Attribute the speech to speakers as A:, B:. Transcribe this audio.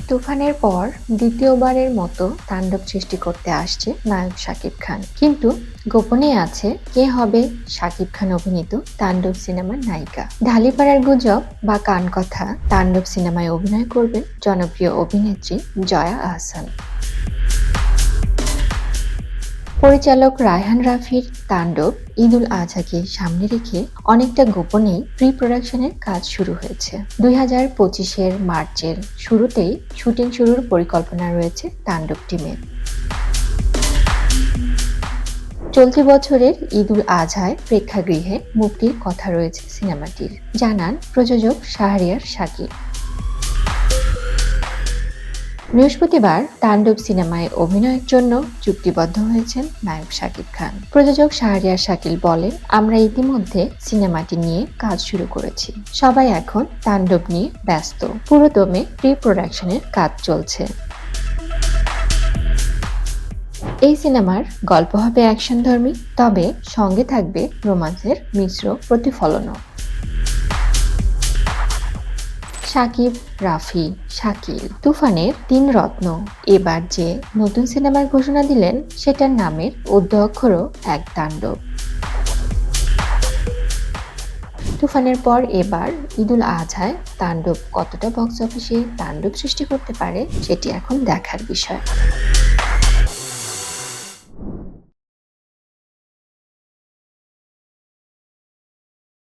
A: তুফানের পর দ্বিতীয়বারের মতো তাণ্ডব সৃষ্টি করতে আসছে নায়ক শাকিব খান, কিন্তু গোপনে আছে কে হবে শাকিব খান অভিনীত তাণ্ডব সিনেমার নায়িকা। ঢালিপাড়ার গুজব বা কান কথা, তাণ্ডব সিনেমায় অভিনয় করবেন জনপ্রিয় অভিনেত্রী জয়া আহসান। পরিচালক রায়হান রাফির তাণ্ডব ঈদুল আজহাকে সামনে রেখে অনেকটা গোপনেই প্রি প্রোডাকশনের কাজ শুরু হয়েছে। 2025-এর মার্চের শুরুতেই শুটিং শুরুর পরিকল্পনা রয়েছে তাণ্ডব টিমের। চলতি বছরের ঈদুল আজহায় প্রেক্ষাগৃহে মুক্তির কথা রয়েছে সিনেমাটির, জানান প্রযোজক শাহরিয়ার শাকিব। বৃহস্পতিবার তাণ্ডব সিনেমায় অভিনয়ের জন্য চুক্তিবদ্ধ হয়েছেন নায়ক শাকিব খান। প্রযোজক শাহরিয়ার শাকিল বলেন, আমরা ইতিমধ্যে সিনেমাটি নিয়ে কাজ শুরু করেছি, সবাই এখন তাণ্ডব নিয়ে ব্যস্ত, পুরোদমে প্রি প্রোডাকশনের কাজ চলছে। এই সিনেমার গল্প হবে অ্যাকশনধর্মী, তবে সঙ্গে থাকবে রোমান্সের মিশ্র প্রতিফলনও। শাকিব, রাফি, শাকিল, তুফানের তিন রত্ন এবার যে নতুন সিনেমার ঘোষণা দিলেন, সেটার নামের উর্দু অক্ষরও এক তাণ্ডব। তুফানের পর এবার ঈদুল আজহায় তাণ্ডব কতটা বক্স অফিসে তাণ্ডব সৃষ্টি করতে পারে, সেটি এখন দেখার বিষয়।